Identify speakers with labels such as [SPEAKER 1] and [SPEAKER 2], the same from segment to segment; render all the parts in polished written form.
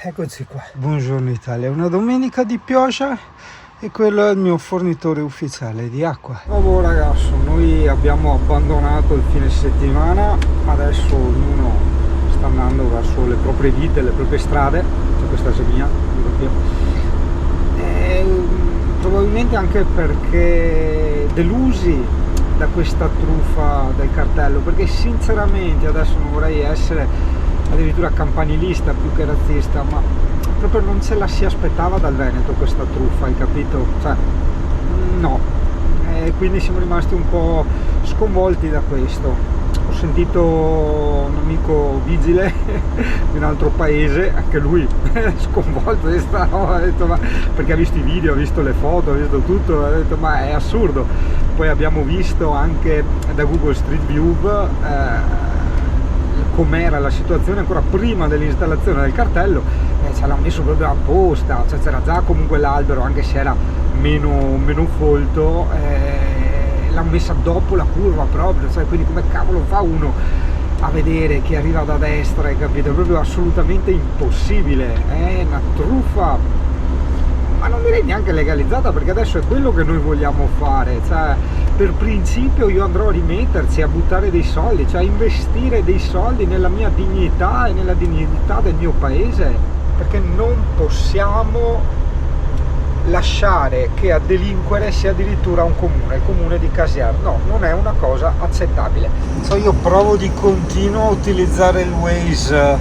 [SPEAKER 1] eccoci qua. Buongiorno Italia, una domenica di pioggia e quello è il mio fornitore ufficiale di acqua. Vabbè ragazzi, noi abbiamo abbandonato il fine settimana, adesso ognuno sta andando verso le proprie vite, le proprie strade, cioè questa è mia, probabilmente anche perché delusi da questa truffa del cartello, perché sinceramente adesso non vorrei essere addirittura campanilista più che razzista, ma proprio non se la si aspettava dal Veneto questa truffa, hai capito? Cioè, no, e quindi siamo rimasti un po' sconvolti da questo. Ho sentito un amico vigile di un altro paese, anche lui sconvolto di sta roba, ha detto, ma perché ha visto i video, ha visto le foto, ha visto tutto, ha detto ma è assurdo. Poi abbiamo visto anche da Google Street View com'era la situazione ancora prima dell'installazione del cartello, ce l'hanno messo proprio apposta, cioè c'era già comunque l'albero, anche se era meno folto, l'hanno messa dopo la curva proprio, cioè, quindi come cavolo fa uno a vedere chi arriva da destra, hai capito? È proprio assolutamente impossibile, è una truffa, ma non direi neanche legalizzata, perché adesso è quello che noi vogliamo fare, cioè per principio io andrò a rimetterci, a buttare dei soldi, cioè a investire dei soldi nella mia dignità e nella dignità del mio paese, perché non possiamo lasciare che a delinquere sia addirittura un comune, il comune di Casier. No, non è una cosa accettabile. Cioè io provo di continuo a utilizzare il Waze,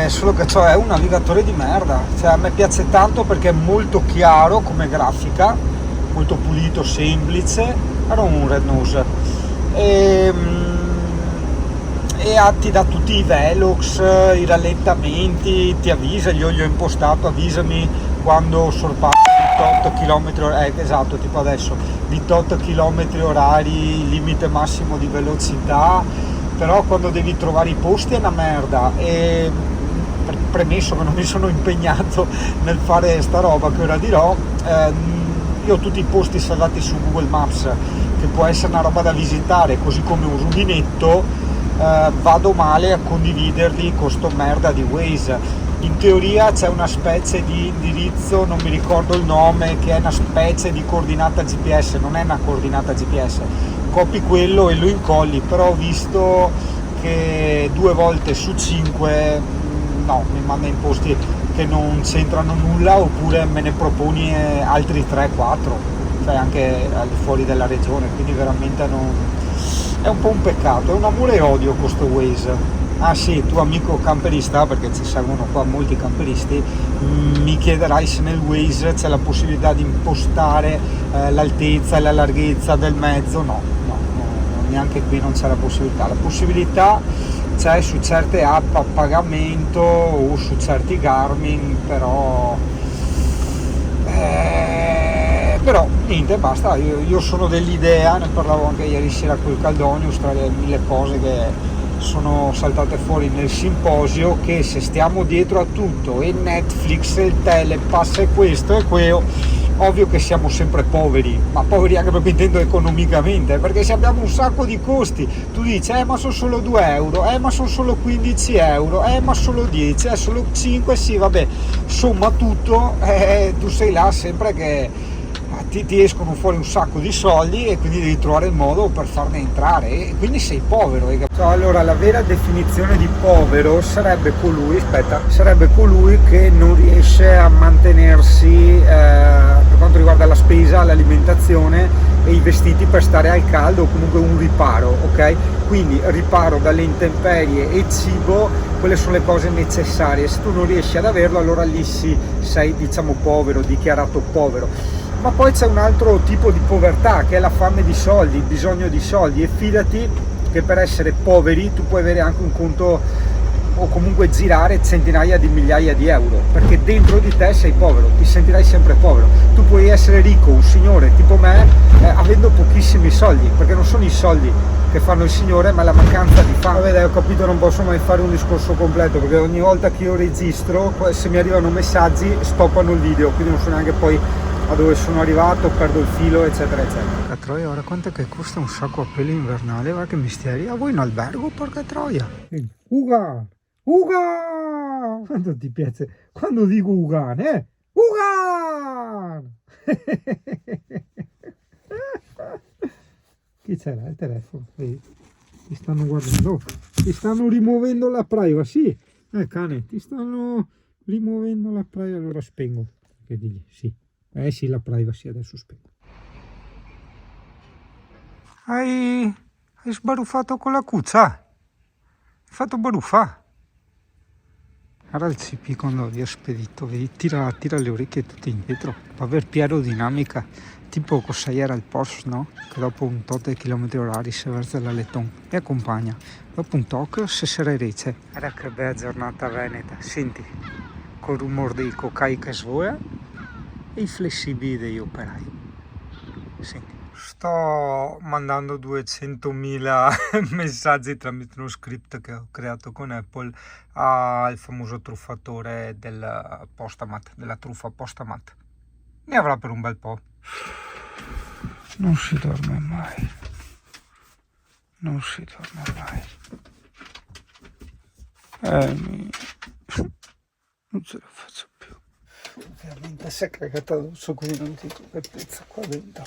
[SPEAKER 1] solo che è un navigatore di merda, cioè a me piace tanto perché è molto chiaro come grafica, molto pulito, semplice, era un Red Nose, e ti dà tutti i velox, i rallentamenti, ti avvisa, io gli ho impostato avvisami quando sorpassi di 8 km, esatto, tipo adesso, di 8 km orari, limite massimo di velocità, però quando devi trovare i posti è una merda. E premesso che non mi sono impegnato nel fare sta roba che ora dirò, io ho tutti i posti salvati su Google Maps, che può essere una roba da visitare, così come un rubinetto, vado male a condividerli con sto merda di Waze. In teoria c'è una specie di indirizzo, non mi ricordo il nome, che è una specie di coordinata GPS, non è una coordinata GPS, copi quello e lo incolli, però ho visto che 2 volte su 5 no, mi manda in posti che non c'entrano nulla, oppure me ne proponi altri 3-4, cioè anche al di fuori della regione, quindi veramente è un po' un peccato, è un amore e odio questo Waze. Ah sì, tu amico camperista, perché ci seguono qua molti camperisti, mi chiederai se nel Waze c'è la possibilità di impostare l'altezza e la larghezza del mezzo. No, neanche qui non c'è la possibilità. La possibilità c'è su certe app a pagamento o su certi Garmin, però niente, basta. Io sono dell'idea, ne parlavo anche ieri sera col Caldonius, tra le 1000 cose che sono saltate fuori nel simposio, che se stiamo dietro a tutto, e Netflix, e il Telepass, e questo e quello, ovvio che siamo sempre poveri, ma poveri anche perché intendo economicamente, perché se abbiamo un sacco di costi, tu dici ma sono solo 2 euro, ma sono solo 15 euro, ma solo 10, solo 5, sì vabbè, somma tutto, tu sei là sempre che ti escono fuori un sacco di soldi e quindi devi trovare il modo per farne entrare, e quindi sei povero. Allora la vera definizione di povero sarebbe colui che non riesce a mantenersi per quanto riguarda la spesa, l'alimentazione e i vestiti per stare al caldo, o comunque un riparo, ok? Quindi riparo dalle intemperie e cibo, quelle sono le cose necessarie. Se tu non riesci ad averlo, allora lì sì, sei diciamo povero, dichiarato povero. Ma poi c'è un altro tipo di povertà, che è la fame di soldi, il bisogno di soldi, e fidati che per essere poveri tu puoi avere anche un conto, o comunque girare centinaia di migliaia di euro, perché dentro di te sei povero, ti sentirai sempre povero. Tu puoi essere ricco, un signore tipo me, avendo pochissimi soldi, perché non sono i soldi che fanno il signore, ma la mancanza di fame. Vabbè, ho capito, non posso mai fare un discorso completo, perché ogni volta che io registro, se mi arrivano messaggi stoppano il video, quindi non so neanche poi a dove sono arrivato, perdo il filo, eccetera eccetera. Porca troia, ora quanto è che costa un sacco a pelo invernale? Guarda che misteri, a voi in albergo, porca troia. Uga! Quanto ti piace? Quando dico Ugan, Ugan! Chi c'era? Il telefono? Vedi? Ti stanno guardando, ti stanno rimuovendo la privacy. Cane, ti stanno rimuovendo la privacy. Allora spengo. Che digli? Sì. Sì, la privacy adesso spengo. Hai sbaruffato con la cuccia? Hai fatto baruffa? Era il CP quando vi ho spedito, vedi, tira le orecchie tutte indietro, va per aerodinamica, tipo cosa era il Porsche, no? Che dopo un tot di chilometri orari si versa dall'Eton e accompagna, dopo un toc se sarà rece. Era che bella giornata veneta, senti, col rumore dei cocai che svoia e i flessibili degli operai, senti. Sto mandando 200.000 messaggi tramite uno script che ho creato con Apple al famoso truffatore del Postamat, della truffa Postamat. Ne avrà per un bel po'. Non si dorme mai. Non si dorme mai. Non ce la faccio più. Ovviamente si è cagata addosso, quindi non ti dico che pezza qua dentro.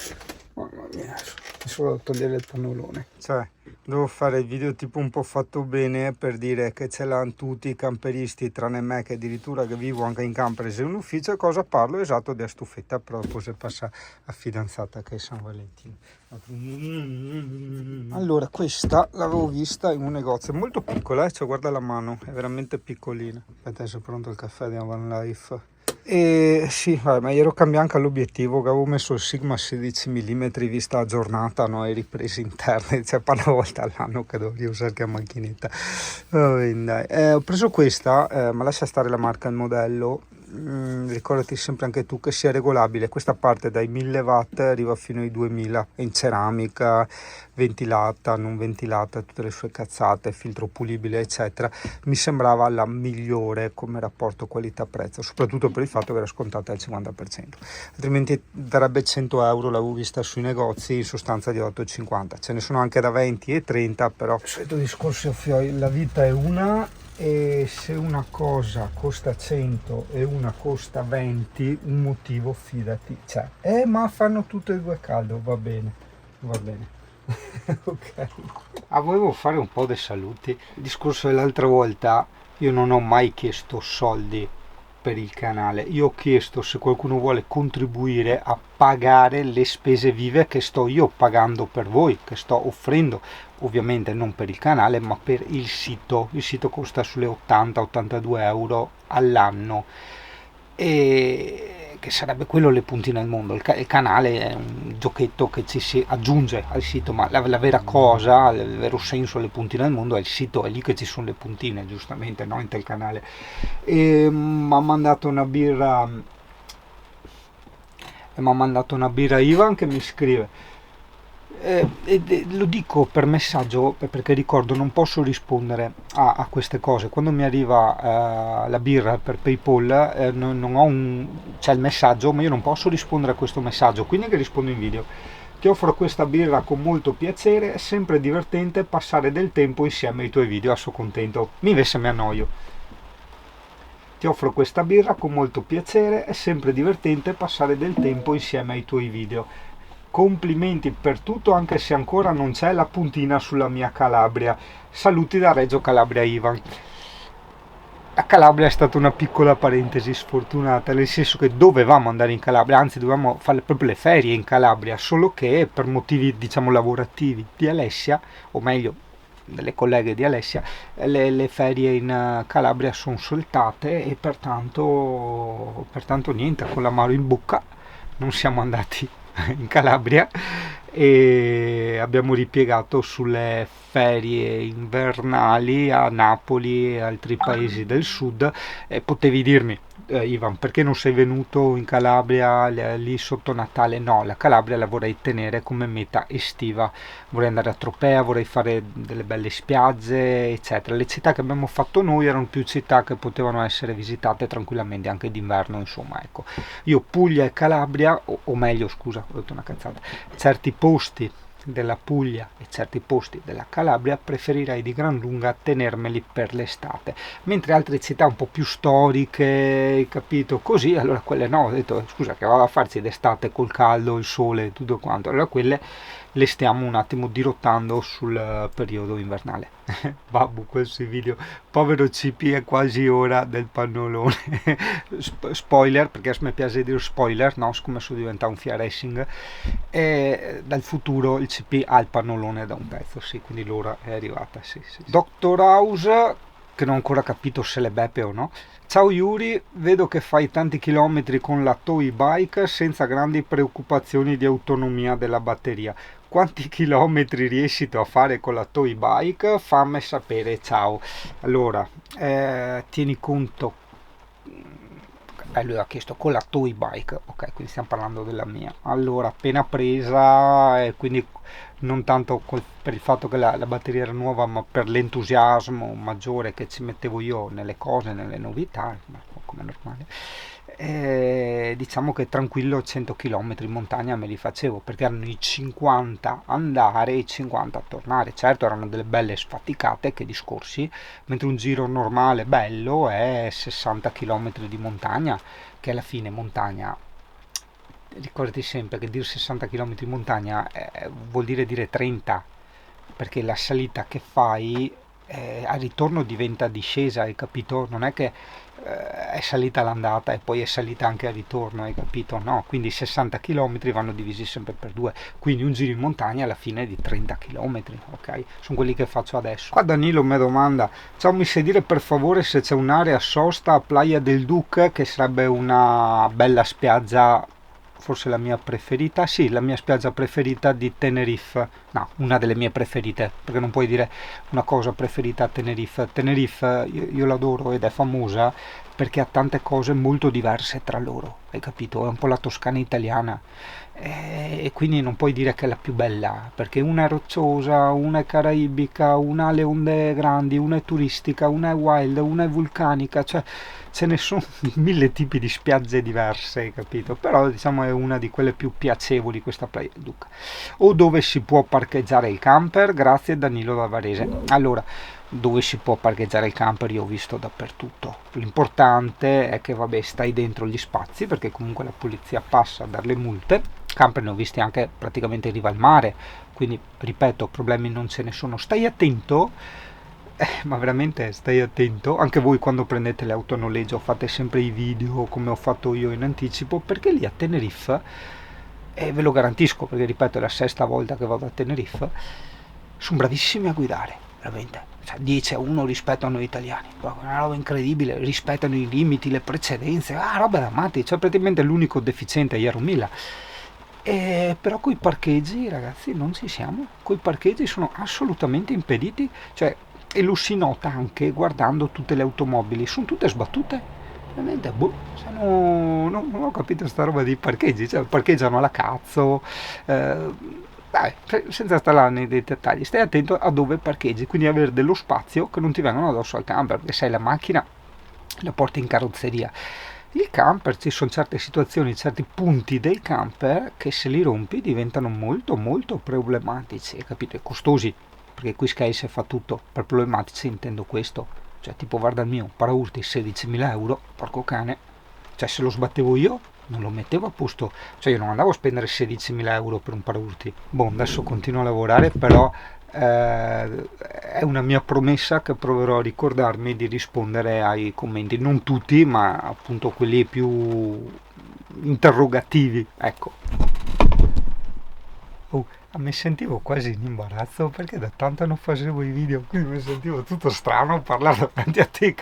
[SPEAKER 1] Mamma mia, è solo da togliere il pannolone. Cioè, devo fare il video tipo un po' fatto bene per dire che ce l'hanno tutti i camperisti, tranne me che addirittura che vivo anche in camper e in un ufficio, cosa parlo esatto della stufetta, però dopo si passa a fidanzata che è San Valentino. Allora, questa l'avevo vista in un negozio molto piccola, cioè guarda la mano, è veramente piccolina. Aspetta, adesso è pronto il caffè di Van Life. E sì, ma ero cambiato anche l'obiettivo, che avevo messo il Sigma 16 mm vista la giornata, no, e riprese interne, cioè per una volta all'anno che dovrei usare la macchinetta. Ho preso questa, ma lascia stare la marca e il modello. Ricordati sempre anche tu che sia regolabile, questa parte dai 1000 watt arriva fino ai 2000, in ceramica, ventilata, non ventilata, tutte le sue cazzate, filtro pulibile eccetera. Mi sembrava la migliore come rapporto qualità-prezzo, soprattutto per il fatto che era scontata al 50%, altrimenti darebbe 100 euro, l'avevo vista sui negozi, in sostanza di 8,50, ce ne sono anche da 20 e 30, però il solito discorso, la vita è una, e se una cosa costa 100 e una costa 20, un motivo fidati c'è. Ma fanno tutte e due caldo, va bene. Ok, volevo fare un po' dei saluti. Il discorso dell'altra volta, io non ho mai chiesto soldi per il canale, io ho chiesto se qualcuno vuole contribuire a pagare le spese vive che sto io pagando per voi, che sto offrendo, ovviamente non per il canale ma per il sito. Il sito costa sulle 80-82 euro all'anno, e che sarebbe quello le puntine al mondo. Il canale è un giochetto che ci si aggiunge al sito, ma la vera cosa, il vero senso delle puntine al mondo è il sito, è lì che ci sono le puntine, giustamente, no? In il canale. E mi ha mandato una birra Ivan che mi scrive, lo dico per messaggio perché ricordo non posso rispondere a queste cose. Quando mi arriva la birra per PayPal, non ho c'è il messaggio, ma io non posso rispondere a questo messaggio, quindi che rispondo in video. Ti offro questa birra con molto piacere, è sempre divertente passare del tempo insieme ai tuoi video, adesso contento, invece mi annoio. Ti offro questa birra con molto piacere, è sempre divertente passare del tempo insieme ai tuoi video. Complimenti per tutto, anche se ancora non c'è la puntina sulla mia Calabria. Saluti da Reggio Calabria, Ivan. La Calabria è stata una piccola parentesi sfortunata, nel senso che dovevamo andare in Calabria, anzi dovevamo fare proprio le ferie in Calabria, solo che per motivi diciamo lavorativi di Alessia, o meglio delle colleghe di Alessia, le ferie in Calabria sono saltate e pertanto niente, con l'amaro in bocca non siamo andati in Calabria e abbiamo ripiegato sulle ferie invernali a Napoli e altri paesi del sud. Potevi dirmi, Ivan, perché non sei venuto in Calabria lì sotto Natale? No, la Calabria la vorrei tenere come meta estiva, vorrei andare a Tropea, vorrei fare delle belle spiagge eccetera. Le città che abbiamo fatto noi erano più città che potevano essere visitate tranquillamente anche d'inverno, insomma, ecco. Io Puglia e Calabria, o meglio scusa, ho detto una cazzata, certi posti della Puglia e certi posti della Calabria preferirei di gran lunga tenermeli per l'estate, mentre altre città un po' più storiche, capito, così, allora quelle no, ho detto scusa che vado a farci d'estate col caldo, il sole e tutto quanto, allora quelle le stiamo un attimo dirottando sul periodo invernale. Babbo, questi video, povero CP è quasi ora del pannolone. Spoiler, perché a me piace dire spoiler, no, siccome sono diventato un FIA Racing, e dal futuro il CP ha il pannolone da un pezzo, sì, quindi l'ora è arrivata, sì, sì. Dr. House, che non ho ancora capito se le beppe o no. Ciao Yuri, vedo che fai tanti chilometri con la Toy Bike senza grandi preoccupazioni di autonomia della batteria. Quanti chilometri riesci tu a fare con la Toy Bike? Fammi sapere, ciao. Allora, tieni conto, lui ha chiesto con la Toy Bike, ok, quindi stiamo parlando della mia. Allora, appena presa, e quindi non tanto per il fatto che la batteria era nuova, ma per l'entusiasmo maggiore che ci mettevo io nelle cose, nelle novità, come è normale. Diciamo che tranquillo 100 km in montagna me li facevo, perché erano i 50 andare e i 50 tornare. Certo, erano delle belle sfaticate, che discorsi, mentre un giro normale bello è 60 km di montagna, che alla fine montagna, ricordati sempre che dire 60 km in montagna vuol dire 30, perché la salita che fai al ritorno diventa discesa, hai capito? Non è che è salita l'andata e poi è salita anche al ritorno, hai capito? No, quindi 60 km vanno divisi sempre per due, quindi un giro in montagna alla fine è di 30 km, ok? Sono quelli che faccio adesso. Qua Danilo mi domanda, ciao, mi sai dire per favore se c'è un'area sosta a Playa del Duque, che sarebbe una bella spiaggia, forse la mia preferita, sì, la mia spiaggia preferita di Tenerife, no, una delle mie preferite, perché non puoi dire una cosa preferita a Tenerife. Tenerife io l'adoro ed è famosa perché ha tante cose molto diverse tra loro, hai capito? È un po' la Toscana italiana, e quindi non puoi dire che è la più bella, perché una è rocciosa, una è caraibica, una ha le onde grandi, una è turistica, una è wild, una è vulcanica, cioè ce ne sono mille tipi di spiagge diverse, hai capito? Però diciamo è una di quelle più piacevoli questa Playa del Duca. O dove si può parcheggiare il camper? Grazie Danilo da Varese. Allora, dove si può parcheggiare il camper io ho visto dappertutto. L'importante è che vabbè stai dentro gli spazi, perché comunque la polizia passa a dare le multe. Camper ne ho visti anche praticamente in riva al mare, quindi ripeto, problemi non ce ne sono. Stai attento, ma veramente stai attento, anche voi quando prendete le auto a noleggio fate sempre i video come ho fatto io in anticipo, perché lì a Tenerife, e ve lo garantisco perché ripeto è la sesta volta che vado a Tenerife, sono bravissimi a guidare, veramente, cioè 10-1 rispetto a noi italiani, una roba incredibile, rispettano i limiti, le precedenze, roba da matti, cioè praticamente l'unico deficiente è Jaromila. Però coi parcheggi ragazzi non ci siamo, coi parcheggi sono assolutamente impediti, cioè, e lo si nota anche guardando tutte le automobili, sono tutte sbattute, veramente, non ho capito sta roba di parcheggi, cioè parcheggiano alla cazzo, dai, senza stare nei dettagli, stai attento a dove parcheggi, quindi avere dello spazio che non ti vengono addosso al camper, perché sai la macchina la porti in carrozzeria. Il camper, ci sono certe situazioni, certi punti del camper che se li rompi diventano molto molto problematici, capite? Costosi, perché qui Sky fa tutto, per problematici intendo questo, cioè tipo guarda il mio paraurti 16.000 euro, porco cane, cioè se lo sbattevo io non lo mettevo a posto, cioè io non andavo a spendere 16.000 euro per un paraurti. Boh, adesso continuo a lavorare, però è una mia promessa che proverò a ricordarmi di rispondere ai commenti, non tutti ma appunto quelli più interrogativi, ecco. Mi sentivo quasi in imbarazzo perché da tanto non facevo i video, quindi mi sentivo tutto strano parlare davanti a te,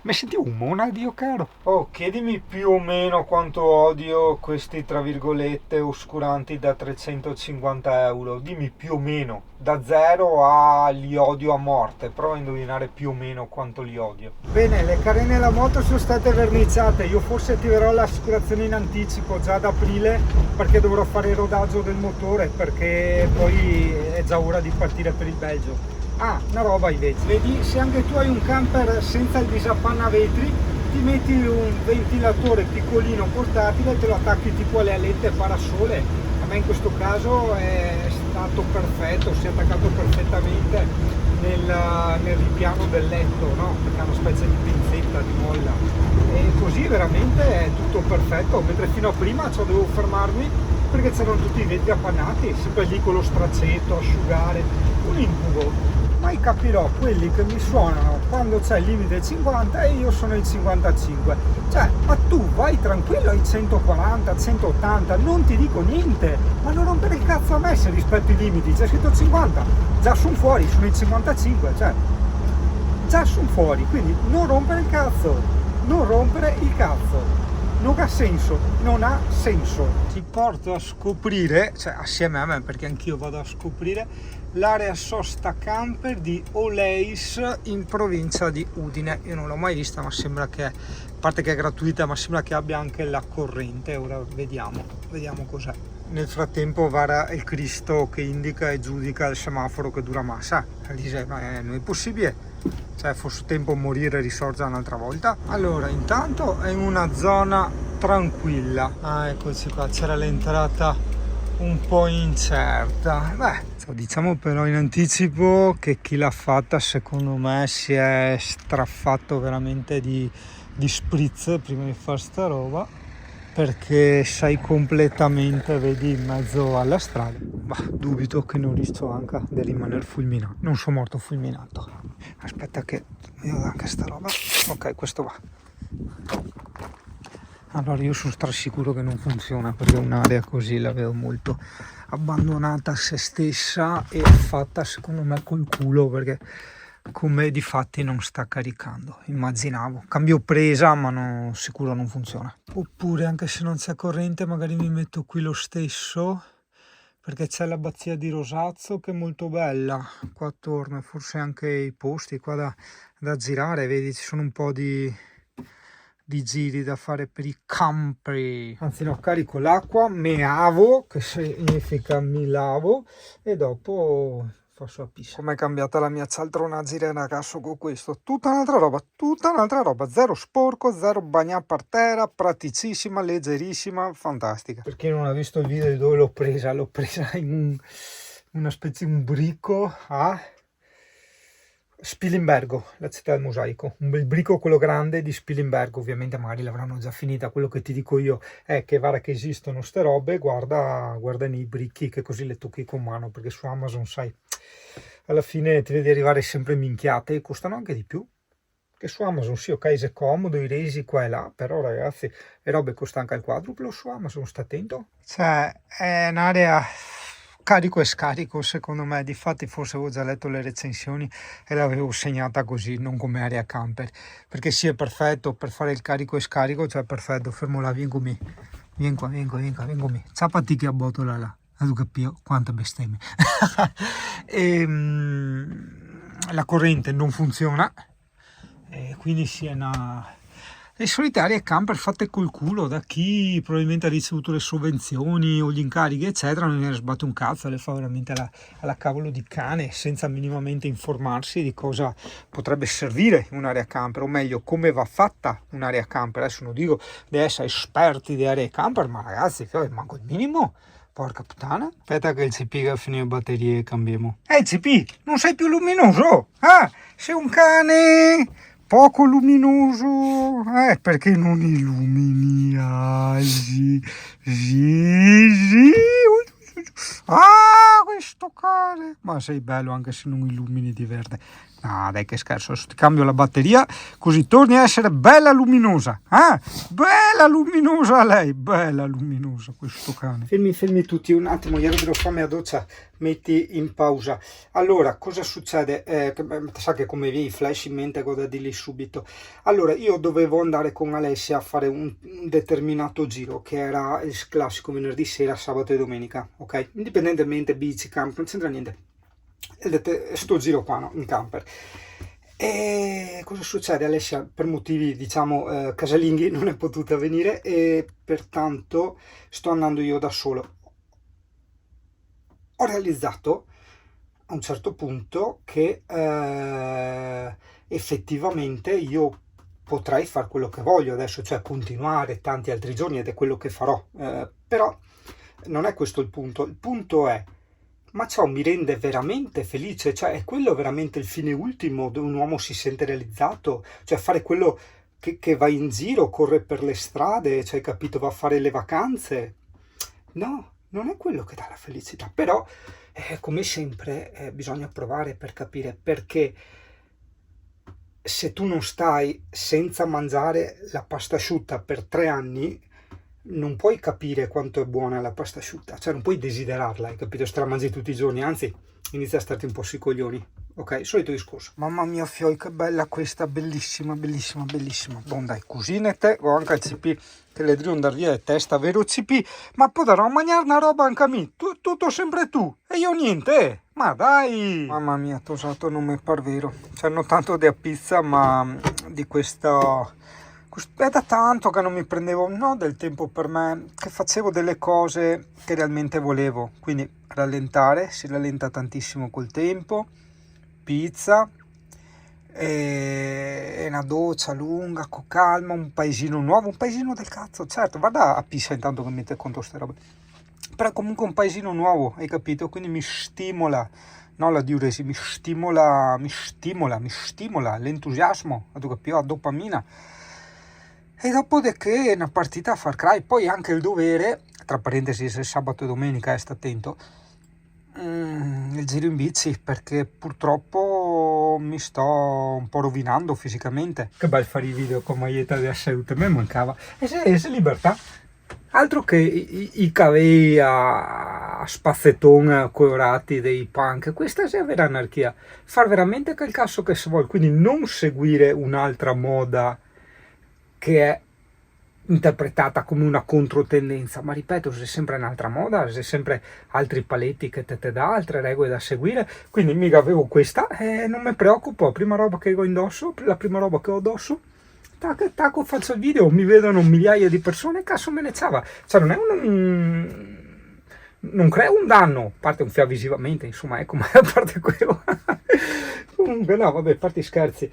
[SPEAKER 1] mi sentivo un mona, Dio caro. Chiedimi più o meno quanto odio questi tra virgolette oscuranti da 350 euro, dimmi più o meno, da 0 a li odio a morte, prova a indovinare più o meno quanto li odio. Bene, le carene della moto sono state verniciate, io forse attiverò l'assicurazione in anticipo già ad aprile, perché dovrò fare il rodaggio del motore, perché poi è già ora di partire per il Belgio. Una roba invece, vedi, se anche tu hai un camper senza il disappannavetri, ti metti un ventilatore piccolino portatile e te lo attacchi tipo alle alette parasole, me in questo caso è stato perfetto, si è attaccato perfettamente nel ripiano del letto, no? Perché è una specie di pinzetta, di molla, e così veramente è tutto perfetto, mentre fino a prima dovevo fermarmi perché c'erano tutti i vetri appannati, sempre lì con lo straccetto, asciugare, un incubo. Mai capirò quelli che mi suonano quando c'è il limite 50 e io sono il 55. Cioè, ma tu vai tranquillo ai 140, 180, non ti dico niente, ma non rompere il cazzo a me se rispetto i limiti. C'è scritto 50, già sono fuori, sono il 55, cioè già sono fuori, quindi non rompere il cazzo, non rompere il cazzo. Non ha senso, non ha senso. Ti porto a scoprire, cioè assieme a me, perché anch'io vado a scoprire, l'area sosta camper di Oleis in provincia di Udine. Io non l'ho mai vista, ma sembra che, a parte che è gratuita, ma sembra che abbia anche la corrente. Ora vediamo cos'è. Nel frattempo vara il Cristo che indica e giudica il semaforo che dura massa. Dice, ma non è possibile, cioè fosse tempo morire e risorgere un'altra volta. Allora, intanto è in una zona tranquilla. Ah, eccoci qua, c'era l'entrata un po' incerta. Beh, diciamo però in anticipo che chi l'ha fatta secondo me si è straffatto veramente di spritz prima di fare sta roba, perché sei completamente, vedi, in mezzo alla strada. Ma dubito che non rischio anche di rimanere fulminato. Non sono morto fulminato. Aspetta che vedo anche sta roba. Ok, questo va. Allora io sono strasicuro che non funziona, perché un'area così la vedo molto abbandonata a se stessa e fatta secondo me col culo, perché come di fatti non sta caricando. Immaginavo, cambio presa ma no, sicuro non funziona. Oppure anche se non c'è corrente magari mi metto qui lo stesso, perché c'è l'abbazia di Rosazzo che è molto bella qua attorno, e forse anche i posti qua da girare, vedi ci sono un po' di giri da fare per i campi. Anzi no, carico l'acqua, meavo, che significa mi lavo, e dopo faccio la pista. Com'è cambiata la mia cialtronaggine, ragazzo, con questo? Tutta un'altra roba, zero sporco, zero bagnato per terra, praticissima, leggerissima, fantastica. Per chi non ha visto il video di dove l'ho presa in una specie di un bricco a Spilimbergo, la città del mosaico, un bel bricco quello grande di Spilimbergo. Ovviamente magari l'avranno già finita. Quello che ti dico io è che guarda che esistono ste robe, guarda nei bricchi, che così le tocchi con mano, perché su Amazon sai, alla fine ti vedi arrivare sempre minchiate e costano anche di più. Che su Amazon sì, ok, è comodo, i resi qua e là, però ragazzi le robe costano anche al quadruplo su Amazon, sta attento. Cioè è un'area carico e scarico secondo me, difatti forse avevo già letto le recensioni e l'avevo segnata così, non come area camper, perché sì, è perfetto per fare il carico e scarico, cioè perfetto. Fermo là, vieni con me, vieni qua con me, ciapati che a botola là, tu capio quante bestemmie. La corrente non funziona, e quindi sì, è una... Le solite aree camper fatte col culo da chi probabilmente ha ricevuto le sovvenzioni o gli incarichi eccetera, non ne sbatte un cazzo, le fa veramente alla cavolo di cane, senza minimamente informarsi di cosa potrebbe servire un'area camper, o meglio come va fatta un'area camper. Adesso non dico di essere esperti di aree camper, ma ragazzi, manco il minimo. Porca puttana. Aspetta che il CP che ha finito batterie e cambiamo. CP, non sei più luminoso? Ah, sei un cane poco luminoso, perché non illumini? Sì. Ah, questo cane, ma sei bello anche se non illumini di verde. Ah, dai che scherzo, adesso ti cambio la batteria così torni a essere bella luminosa. Bella luminosa lei, bella luminosa questo cane. Fermi tutti un attimo, ieri devo farmi la doccia, metti in pausa. Allora, cosa succede? Sa che come vi flash in mente cosa dirgli subito. Allora, io dovevo andare con Alessia a fare un determinato giro, che era il classico venerdì sera, sabato e domenica, ok? Indipendentemente bici, camp, non c'entra niente. Sto giro qua, no? In camper. E cosa succede? Alessia, per motivi diciamo casalinghi, non è potuta venire e pertanto sto andando io da solo. Ho realizzato a un certo punto che effettivamente io potrei fare quello che voglio adesso, cioè continuare tanti altri giorni, ed è quello che farò, però non è questo il punto è, ma ciò mi rende veramente felice, cioè è quello veramente il fine ultimo dove un uomo si sente realizzato, cioè fare quello che va in giro, corre per le strade, cioè capito, va a fare le vacanze. No, non è quello che dà la felicità, però come sempre bisogna provare per capire perché se tu non stai senza mangiare la pasta asciutta per 3 anni, non puoi capire quanto è buona la pasta asciutta, cioè non puoi desiderarla, hai capito? Se te la mangi tutti i giorni, anzi, inizia a starti un po' sui coglioni. Ok, solito discorso. Mamma mia, fioi, che bella questa, bellissima, bellissima, bellissima. Buon dai, cusine te, ho anche il CP che le devo andare via di testa, vero CP? Ma potrò mangiare una roba anche a me, tutto sempre tu, e io niente, ma dai! Mamma mia, tosato non mi par vero. C'hanno tanto di pizza, ma di questa... È da tanto che non mi prendevo del tempo per me, che facevo delle cose che realmente volevo, quindi rallentare, si rallenta tantissimo col tempo, pizza, e una doccia lunga, con calma, un paesino nuovo, un paesino del cazzo, certo, vada a Pisa intanto che mette conto ste robe, però comunque un paesino nuovo, hai capito? Quindi mi stimola, no la diuresi, mi stimola l'entusiasmo, tu capisci, la dopamina. E dopodiché una partita a Far Cry, poi anche il dovere, tra parentesi se sabato e domenica, sta attento, il giro in bici, perché purtroppo mi sto un po' rovinando fisicamente. Che bel fare i video con maglietta di salute, me mancava. E se libertà, altro che i cavei a spazzetton colorati dei punk, questa è vera anarchia, far veramente quel cazzo che si vuole, quindi non seguire un'altra moda che è interpretata come una controtendenza, ma ripeto, c'è sempre un'altra moda, c'è sempre altri paletti che te dà, altre regole da seguire, quindi mica avevo questa e non mi preoccupo, la prima roba che ho indosso, la prima roba che ho addosso, tac, faccio il video, mi vedono migliaia di persone, cazzo me ne ciava, cioè non è non crea un danno, a parte un fiato visivamente, insomma, ecco, ma a parte quello, comunque no, vabbè, a parte scherzi.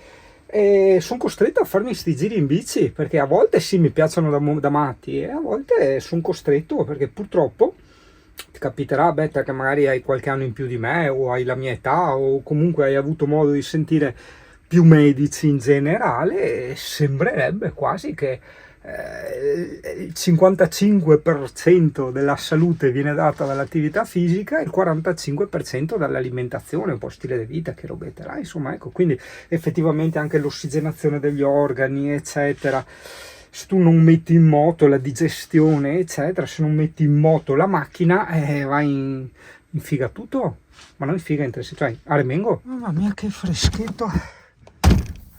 [SPEAKER 1] E sono costretto a farmi sti giri in bici perché a volte sì mi piacciono da matti e a volte sono costretto perché purtroppo ti capiterà, Betta, che magari hai qualche anno in più di me o hai la mia età o comunque hai avuto modo di sentire più medici in generale e sembrerebbe quasi che il 55% della salute viene data dall'attività fisica e il 45% dall'alimentazione, un po' stile di vita, che robetterà, insomma, ecco, quindi effettivamente anche l'ossigenazione degli organi, eccetera. Se tu non metti in moto la digestione, eccetera, se non metti in moto la macchina, vai in figa tutto, ma non in figa in cioè a remengo. Mamma mia che freschetto,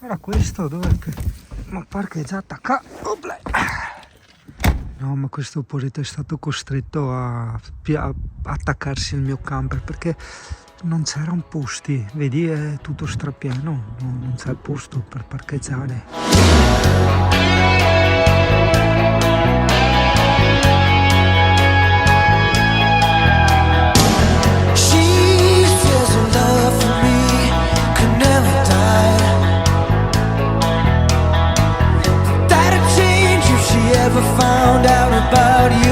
[SPEAKER 1] era questo, dov'è che... ma parcheggiata qua, no, ma questo poretto è stato costretto a attaccarsi al mio camper perché non c'erano posti, vedi, è tutto strapieno, non c'è posto per parcheggiare.
[SPEAKER 2] Ever found out about you?